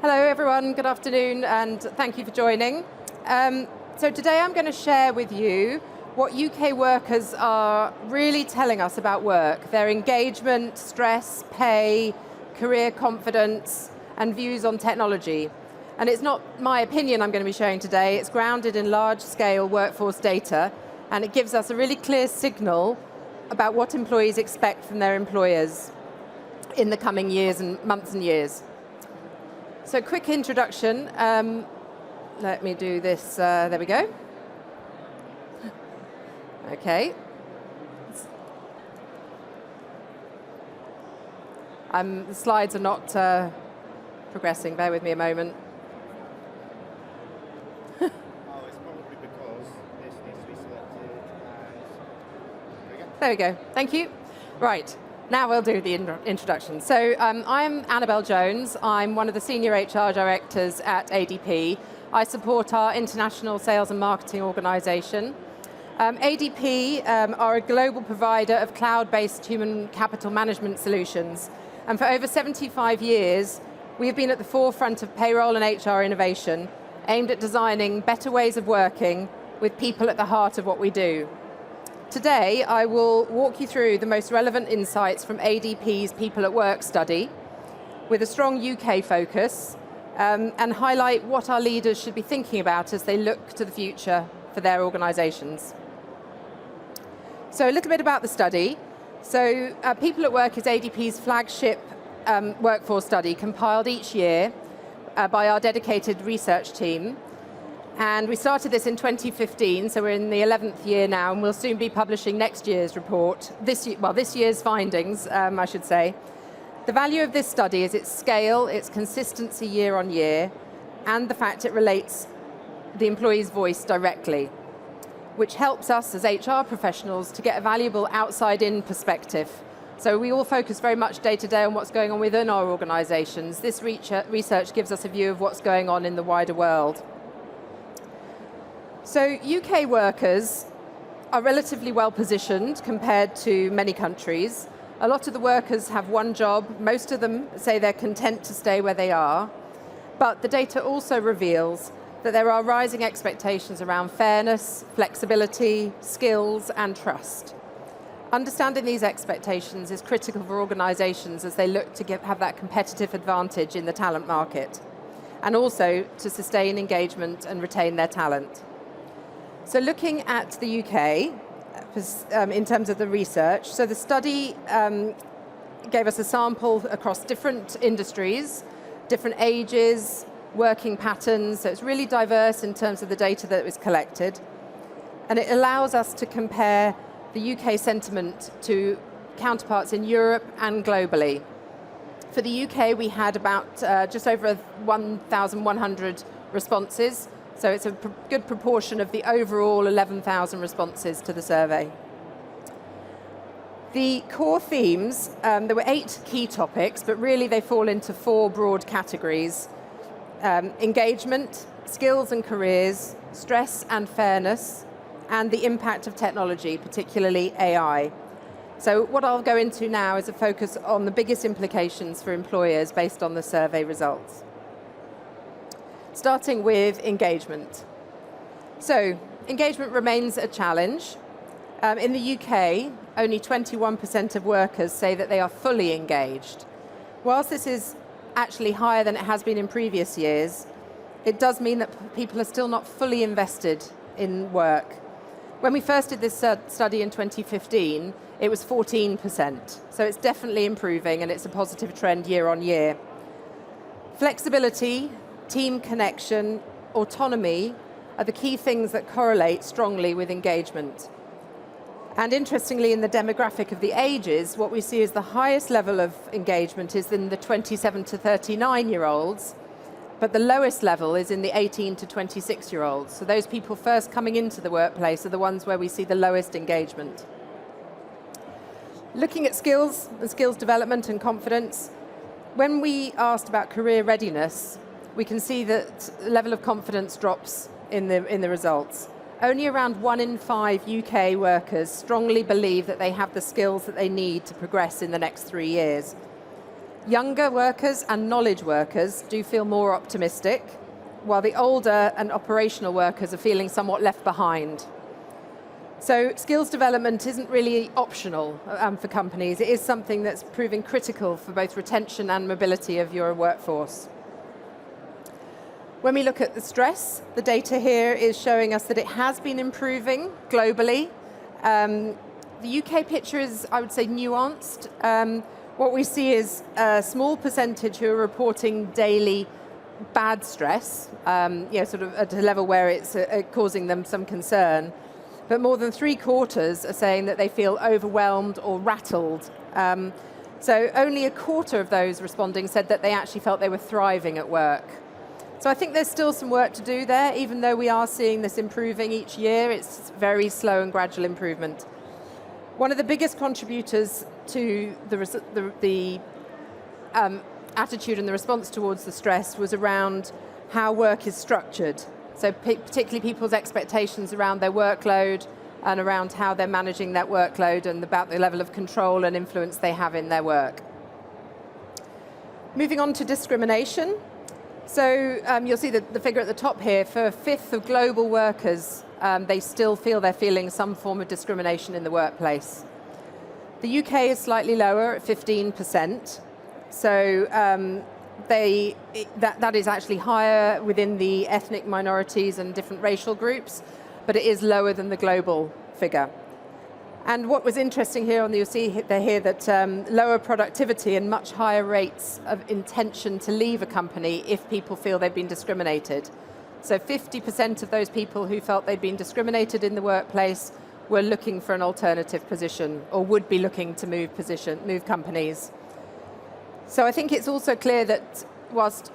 Hello everyone, good afternoon and thank you for joining. So today I'm going to share with you what UK workers are really telling us about work, their engagement, stress, pay, career confidence and views on technology. And it's not my opinion I'm going to be sharing today, it's grounded in large-scale workforce data and it gives us a really clear signal about what employees expect from their employers in the coming years and months and years. So quick introduction, let me do this, there we go. Okay. The slides are not progressing, bear with me a moment. Oh, it's probably because this needs to be selected and there we go, thank you. Right. Now we'll do the introduction. So I'm Annabel Jones. I'm one of the senior HR directors at ADP. I support our international sales and marketing organization. ADP are a global provider of cloud-based human capital management solutions. And for over 75 years, we've been at the forefront of payroll and HR innovation, aimed at designing better ways of working with people at the heart of what we do. Today, I will walk you through the most relevant insights from ADP's People at Work study, with a strong UK focus, and highlight what our leaders should be thinking about as they look to the future for their organisations. So a little bit about the study. So People at Work is ADP's flagship workforce study, compiled each year by our dedicated research team. And we started this in 2015, so we're in the 11th year now, and we'll soon be publishing next year's report, this year's findings, I should say. The value of this study is its scale, its consistency year on year, and the fact it relates the employee's voice directly, which helps us as HR professionals to get a valuable outside-in perspective. So we all focus very much day to day on what's going on within our organisations. This research gives us a view of what's going on in the wider world. So UK workers are relatively well positioned compared to many countries. A lot of the workers have one job. Most of them say they're content to stay where they are. But the data also reveals that there are rising expectations around fairness, flexibility, skills and trust. Understanding these expectations is critical for organisations as they look to have that competitive advantage in the talent market, and also to sustain engagement and retain their talent. So looking at the UK, in terms of the research, so the study gave us a sample across different industries, different ages, working patterns, so it's really diverse in terms of the data that was collected. And it allows us to compare the UK sentiment to counterparts in Europe and globally. For the UK, we had about just over 1,100 responses, so it's a good proportion of the overall 11,000 responses to the survey. The core themes, there were 8 key topics, but really they fall into 4 broad categories. Engagement, skills and careers, stress and fairness, and the impact of technology, particularly AI. So what I'll go into now is a focus on the biggest implications for employers based on the survey results. Starting with engagement. So, engagement remains a challenge. In the UK, only 21% of workers say that they are fully engaged. Whilst this is actually higher than it has been in previous years, it does mean that people are still not fully invested in work. When we first did this study in 2015, it was 14%. So it's definitely improving and it's a positive trend year on year. Flexibility, team connection, autonomy are the key things that correlate strongly with engagement. And interestingly, in the demographic of the ages, what we see is the highest level of engagement is in the 27 to 39-year-olds, but the lowest level is in the 18 to 26-year-olds. So those people first coming into the workplace are the ones where we see the lowest engagement. Looking at skills and skills development and confidence, when we asked about career readiness, we can see that the level of confidence drops in the results. Only around 1 in 5 UK workers strongly believe that they have the skills that they need to progress in the next 3 years. Younger workers and knowledge workers do feel more optimistic, while the older and operational workers are feeling somewhat left behind. So skills development isn't really optional for companies. It is something that's proving critical for both retention and mobility of your workforce. When we look at the stress, the data here is showing us that it has been improving globally. The UK picture is, I would say, nuanced. What we see is a small percentage who are reporting daily bad stress, sort of at a level where it's causing them some concern. But more than 3/4 are saying that they feel overwhelmed or rattled. So only a quarter of those responding said that they actually felt they were thriving at work. So I think there's still some work to do there, even though we are seeing this improving each year. It's very slow and gradual improvement. One of the biggest contributors to the attitude and the response towards the stress was around how work is structured. So particularly people's expectations around their workload and around how they're managing that workload and about the level of control and influence they have in their work. Moving on to discrimination. So you'll see the figure at the top here. For a fifth of global workers, they still feel they're feeling some form of discrimination in the workplace. The UK is slightly lower at 15%. So that is actually higher within the ethnic minorities and different racial groups, but it is lower than the global figure. And what was interesting here, you'll see here that lower productivity and much higher rates of intention to leave a company if people feel they've been discriminated. So 50% of those people who felt they'd been discriminated in the workplace were looking for an alternative position or would be looking to move companies. So I think it's also clear that whilst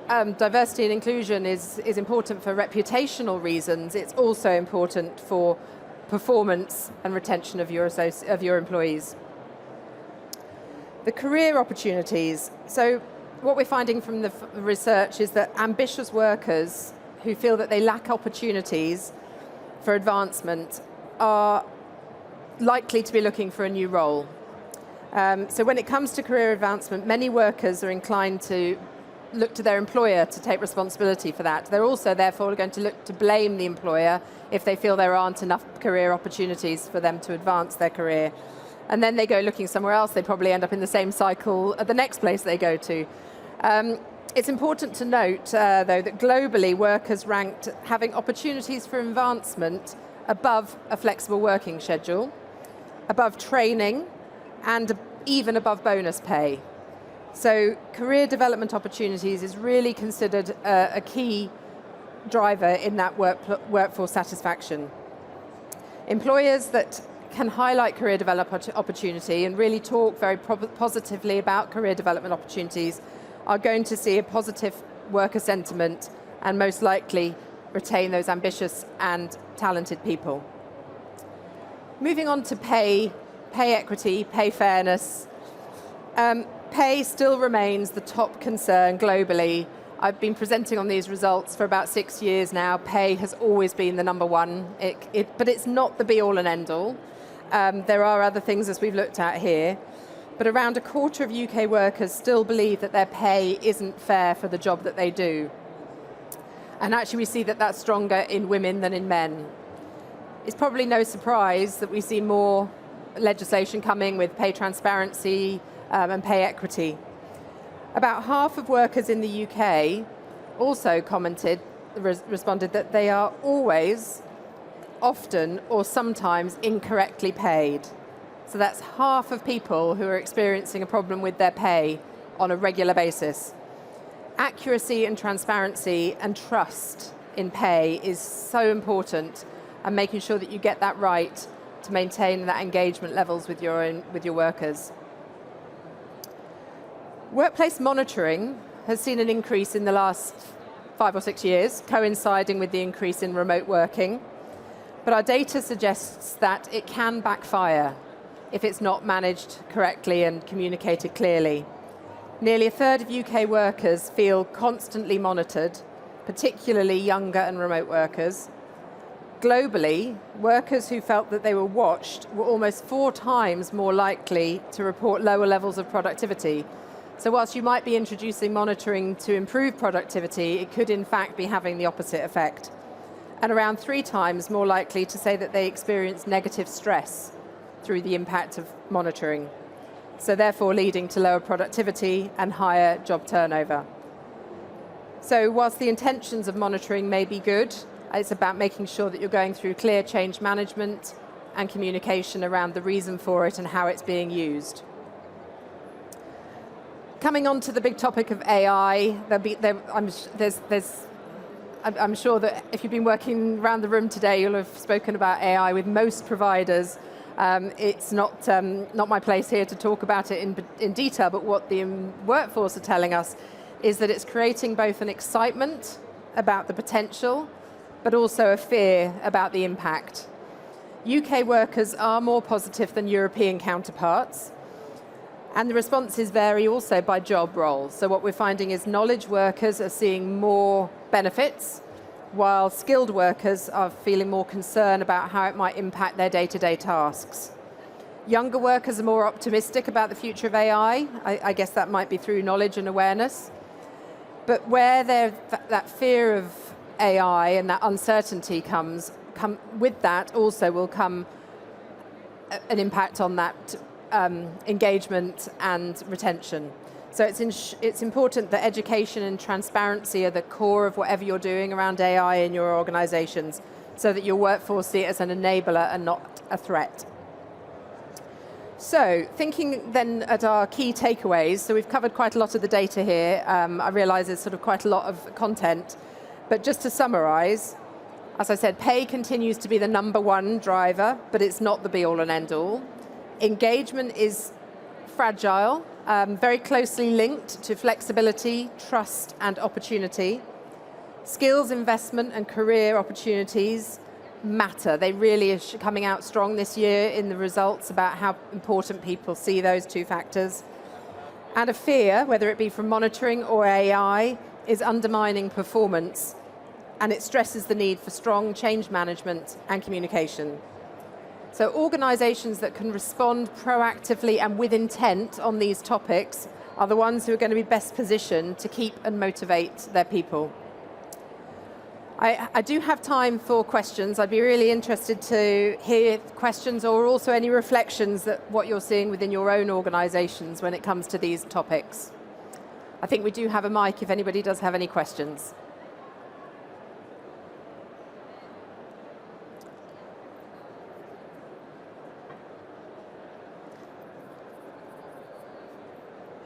diversity and inclusion is important for reputational reasons, it's also important for performance and retention of your employees. The career opportunities. So what we're finding from the research is that ambitious workers who feel that they lack opportunities for advancement are likely to be looking for a new role. So when it comes to career advancement, many workers are inclined to look to their employer to take responsibility for that. They're also therefore going to look to blame the employer if they feel there aren't enough career opportunities for them to advance their career. And then they go looking somewhere else. They probably end up in the same cycle at the next place they go to. It's important to note, though, that globally workers ranked having opportunities for advancement above a flexible working schedule, above training, and even above bonus pay. So career development opportunities is really considered a key driver in that workforce satisfaction. Employers that can highlight career development opportunity and really talk very positively about career development opportunities are going to see a positive worker sentiment and most likely retain those ambitious and talented people. Moving on to pay equity, pay fairness. Pay still remains the top concern globally. I've been presenting on these results for about 6 years now. Pay has always been the number one, but it's not the be-all and end-all. There are other things as we've looked at here, but around a quarter of UK workers still believe that their pay isn't fair for the job that they do. And actually we see that that's stronger in women than in men. It's probably no surprise that we see more legislation coming with pay transparency and pay equity. About half of workers in the UK also responded that they are always, often, or sometimes incorrectly paid. So that's half of people who are experiencing a problem with their pay on a regular basis. Accuracy and transparency and trust in pay is so important, and making sure that you get that right to maintain that engagement levels with your workers. Workplace monitoring has seen an increase in the last 5 or 6 years, coinciding with the increase in remote working. But our data suggests that it can backfire if it's not managed correctly and communicated clearly. Nearly a third of UK workers feel constantly monitored, particularly younger and remote workers. Globally, workers who felt that they were watched were almost 4 times more likely to report lower levels of productivity. So whilst you might be introducing monitoring to improve productivity, it could in fact be having the opposite effect. And around 3 times more likely to say that they experience negative stress through the impact of monitoring. So therefore leading to lower productivity and higher job turnover. So whilst the intentions of monitoring may be good, it's about making sure that you're going through clear change management and communication around the reason for it and how it's being used. Coming on to the big topic of AI, I'm sure that if you've been working around the room today, you'll have spoken about AI with most providers. It's not my place here to talk about it in detail, but what the workforce are telling us is that it's creating both an excitement about the potential, but also a fear about the impact. UK workers are more positive than European counterparts, and the responses vary also by job role. So what we're finding is knowledge workers are seeing more benefits, while skilled workers are feeling more concern about how it might impact their day-to-day tasks. Younger workers are more optimistic about the future of AI. I guess that might be through knowledge and awareness. But where that fear of AI and that uncertainty comes with that also will come an impact on that engagement and retention. So it's important that education and transparency are the core of whatever you're doing around AI in your organizations, so that your workforce see it as an enabler and not a threat. So thinking then at our key takeaways, so we've covered quite a lot of the data here. I realize there's sort of quite a lot of content, but just to summarize, as I said, pay continues to be the #1 driver, but it's not the be-all and end-all. Engagement is fragile, very closely linked to flexibility, trust, and opportunity. Skills investment and career opportunities matter. They really are coming out strong this year in the results about how important people see those 2 factors. And a fear, whether it be from monitoring or AI, is undermining performance, and it stresses the need for strong change management and communication. So organizations that can respond proactively and with intent on these topics are the ones who are going to be best positioned to keep and motivate their people. I do have time for questions. I'd be really interested to hear questions or also any reflections that what you're seeing within your own organizations when it comes to these topics. I think we do have a mic if anybody does have any questions.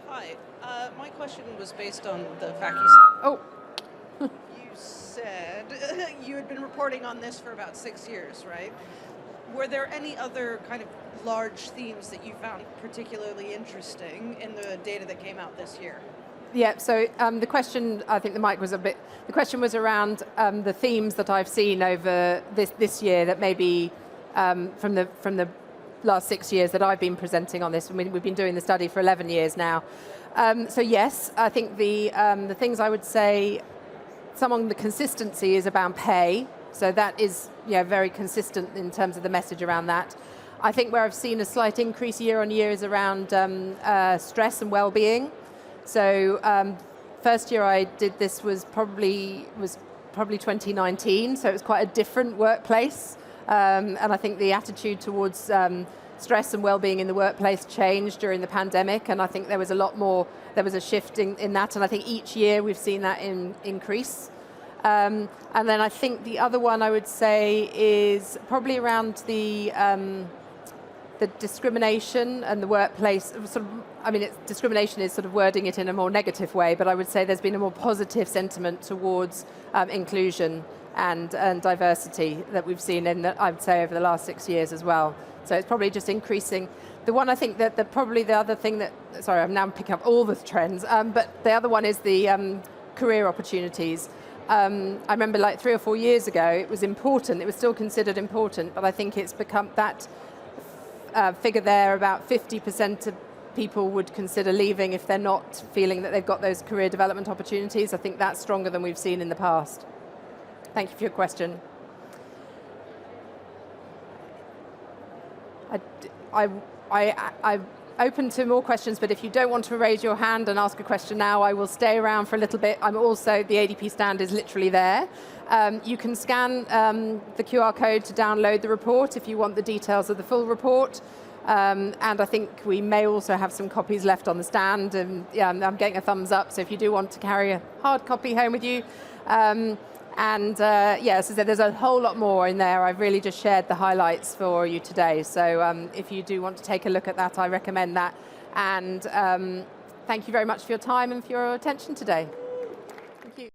Hi, my question was based on the fact you said you had been reporting on this for about 6 years, right? Were there any other kind of large themes that you found particularly interesting in the data that came out this year? Yeah, so the question, I think the mic was the question was around the themes that I've seen over this year that maybe from the last 6 years that I've been presenting on this. I mean, we've been doing the study for 11 years now. So yes, I think the things I would say, some of the consistency is about pay. So that is very consistent in terms of the message around that. I think where I've seen a slight increase year on year is around stress and well-being. So first year I did this was probably 2019, so it was quite a different workplace. And I think the attitude towards stress and well-being in the workplace changed during the pandemic, and I think there was a shift in that, and I think each year we've seen that increase. And then I think the other one I would say is probably around the discrimination and the workplace. Discrimination is sort of wording it in a more negative way, but I would say there's been a more positive sentiment towards inclusion and diversity that we've seen I'd say over the last 6 years as well. So it's probably just increasing. The one I think that probably the other thing sorry, I'm now picking up all the trends, but the other one is the career opportunities. I remember like 3 or 4 years ago, it was important, it was still considered important, but I think it's become that figure there, about 50% of people would consider leaving if they're not feeling that they've got those career development opportunities. I think that's stronger than we've seen in the past. Thank you for your question. open to more questions, but if you don't want to raise your hand and ask a question now, I will stay around for a little bit. I'm also, the ADP stand is literally there. You can scan the QR code to download the report if you want the details of the full report. And I think we may also have some copies left on the stand, and yeah, I'm getting a thumbs up, so if you do want to carry a hard copy home with you. Yes, so there's a whole lot more in there. I've really just shared the highlights for you today, so if you do want to take a look at that, I recommend that. And thank you very much for your time and for your attention today.